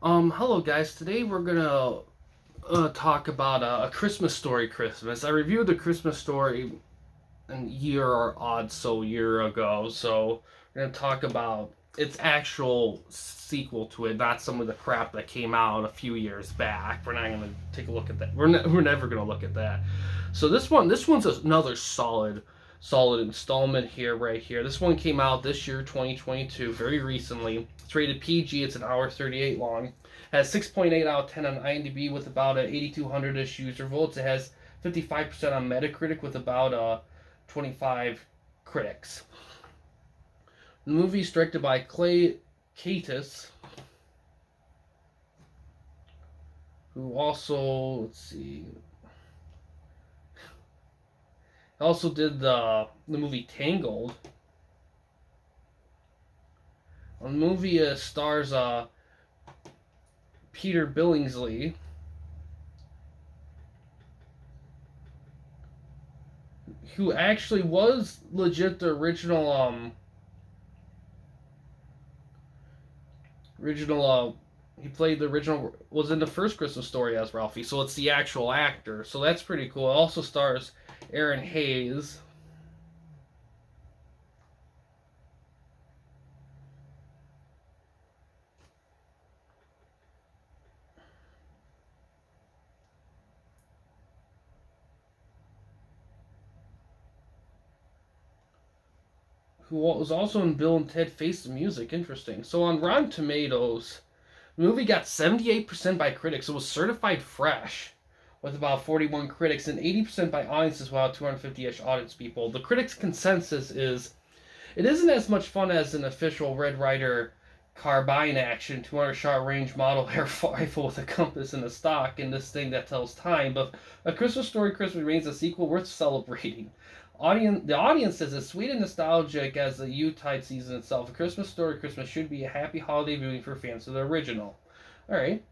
Hello guys. Today we're gonna talk about A Christmas Story Christmas. I reviewed The Christmas Story a year or odd so year ago, so we're gonna talk about its actual sequel to it, not some of the crap that came out a few years back. We're not gonna take a look at that. We're never gonna look at that. So this one's another solid installment here, right here. This one came out this year, 2022, very recently. It's rated PG. It's an hour 38 long. Has 6.8 out of 10 on IMDb with about a 8,200-ish user votes. It has 55% on Metacritic with about 25 critics. The movie is directed by Clay Catus, who also, let's see, also did the movie Tangled. The movie stars Peter Billingsley, who actually was legit the original. He played the original, was in the first Christmas Story as Ralphie, so it's the actual actor. So that's pretty cool. It also stars Aaron Hayes, who was also in Bill and Ted Face the Music. Interesting. So on Rotten Tomatoes, the movie got 78% by critics. It was certified fresh with about 41 critics and 80% by audiences, while 250-ish audience people. The critics' consensus is it isn't as much fun as an official Red Ryder carbine action 200 shot range model air rifle with a compass and a stock in this thing that tells time, but A Christmas Story Christmas remains a sequel worth celebrating. The audience says as sweet and nostalgic as the Yuletide season itself. A Christmas Story Christmas should be a happy holiday viewing for fans of the original. All right.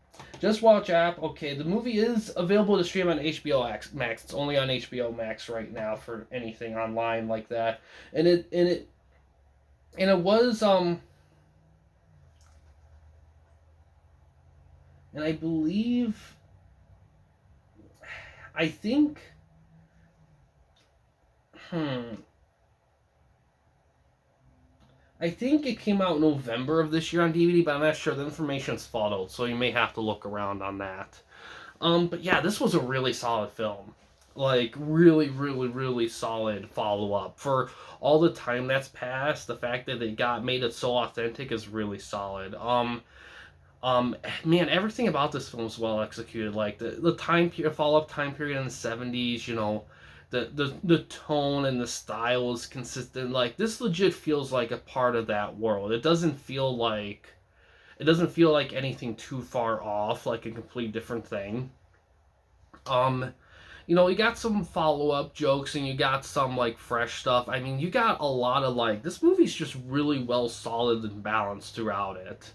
Just Watch app. Okay, the movie is available to stream on HBO Max. It's only on HBO Max right now for anything online like that. And it was and I believe I think hmm I think it came out November of this year on DVD, but I'm not sure. The information's followed, so you may have to look around on that. But yeah, this was a really solid film. Like really, really, really solid follow up for all the time that's passed. The fact that they got made it so authentic is really solid. Man, everything about this film is well executed. Like the time period, follow up time period in the '70s. The tone and the style is consistent. Like this legit feels like a part of that world. It doesn't feel like anything too far off, like a complete different thing. Um, you got some follow up jokes and you got some like fresh stuff. I mean, you got a lot of like this movie's just really well solid and balanced throughout it,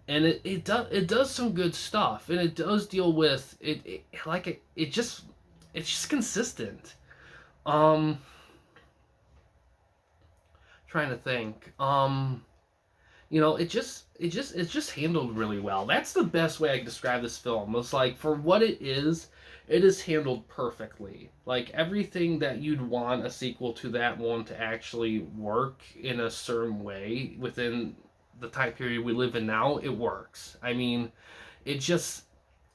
and it does some good stuff, and it does deal with it's just consistent. Um, Trying to think. It's just handled really well. That's the best way I can describe this film. It's like for what it is handled perfectly. Like everything that you'd want a sequel to that one to actually work in a certain way within the time period we live in now, it works. I mean, it just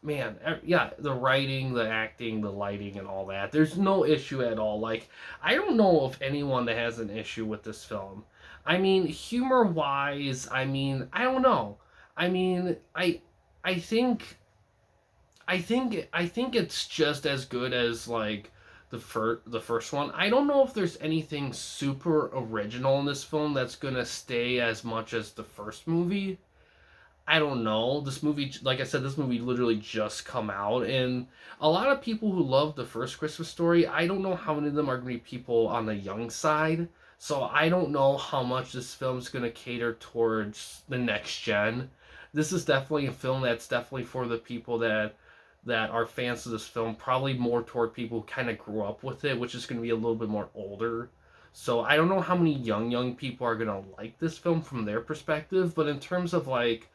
man, yeah, the writing, the acting, the lighting, and all that. There's no issue at all. Like, I don't know of anyone that has an issue with this film. I mean, humor wise, I mean, I don't know. I mean, I think, I think it's just as good as like the first one. I don't know if there's anything super original in this film that's gonna stay as much as the first movie. I don't know. This movie, like I said, this movie literally just come out, and a lot of people who love the first Christmas Story, I don't know how many of them are going to be people on the young side. So I don't know how much this film's going to cater towards the next gen. This is definitely a film that's definitely for the people that are fans of this film. Probably more toward people who kind of grew up with it, which is going to be a little bit more older. So I don't know how many young people are going to like this film from their perspective, but in terms of like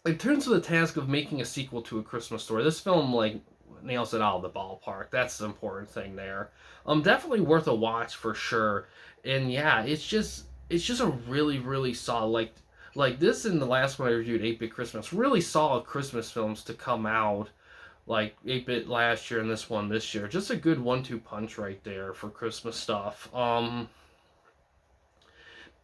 in terms of the task of making a sequel to A Christmas Story, this film like nails it out of the ballpark. That's the important thing there. Definitely worth a watch for sure. And yeah, it's just a really solid like this and the last one I reviewed, 8-Bit Christmas, really solid Christmas films to come out. Like 8-Bit last year and this one this year. Just a good 1-2 punch right there for Christmas stuff. But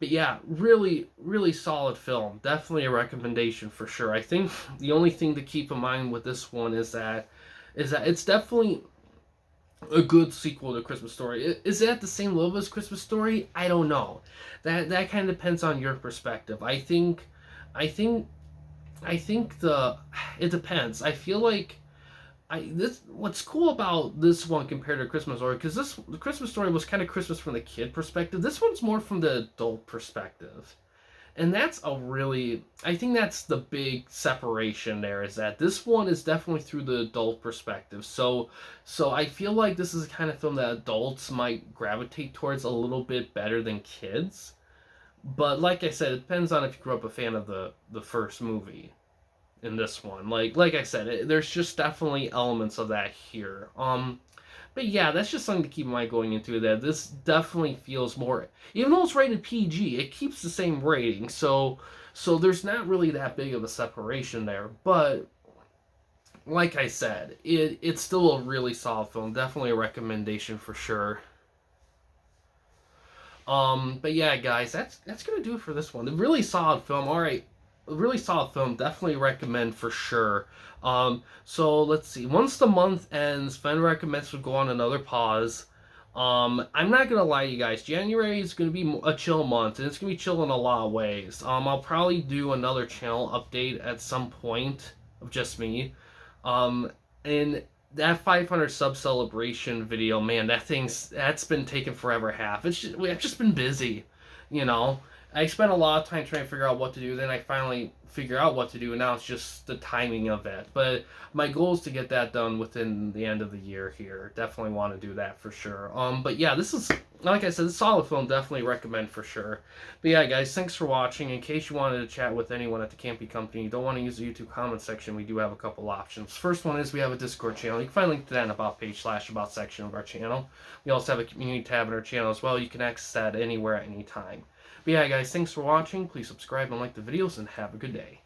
yeah, really solid film. Definitely a recommendation for sure. I think the only thing to keep in mind with this one is that it's definitely a good sequel to Christmas Story. Is it at the same level as Christmas Story? I don't know. That kind of depends on your perspective. I think I think the it depends. I feel like this what's cool about this one compared to Christmas Story, because this the Christmas Story was kind of Christmas from the kid perspective. This one's more from the adult perspective, and I think that's the big separation there, is that this one is definitely through the adult perspective. So I feel like this is the kind of film that adults might gravitate towards a little bit better than kids. But like I said, it depends on if you grew up a fan of the first movie in this one. Like I said, there's just definitely elements of that here. But yeah, that's just something to keep in mind going into that. This definitely feels more, even though it's rated PG, it keeps the same rating. So there's not really that big of a separation there. But like I said, it's still a really solid film. Definitely a recommendation for sure. But yeah, guys, that's gonna do it for this one. A really solid film. All right, a really solid film. Definitely recommend for sure. So let's see. Once the month ends, Fenn recommends we go on another pause. I'm not gonna lie to you guys. January is gonna be a chill month, and it's gonna be chill in a lot of ways. I'll probably do another channel update at some point of just me. Um, and that 500 sub celebration video, man, that's been taking forever. I've just been busy, you know. I spent a lot of time trying to figure out what to do. Then I finally figure out what to do, and now it's just the timing of it. But my goal is to get that done within the end of the year here. Definitely want to do that for sure. But yeah, this is, like I said, a solid film. Definitely recommend for sure. But yeah, guys, thanks for watching. In case you wanted to chat with anyone at the Campy Company, you don't want to use the YouTube comment section, we do have a couple options. First one is we have a Discord channel. You can find a link to that in the About page / About section of our channel. We also have a community tab in our channel as well. You can access that anywhere at any time. But yeah, guys, thanks for watching. Please subscribe and like the videos, and have a good day.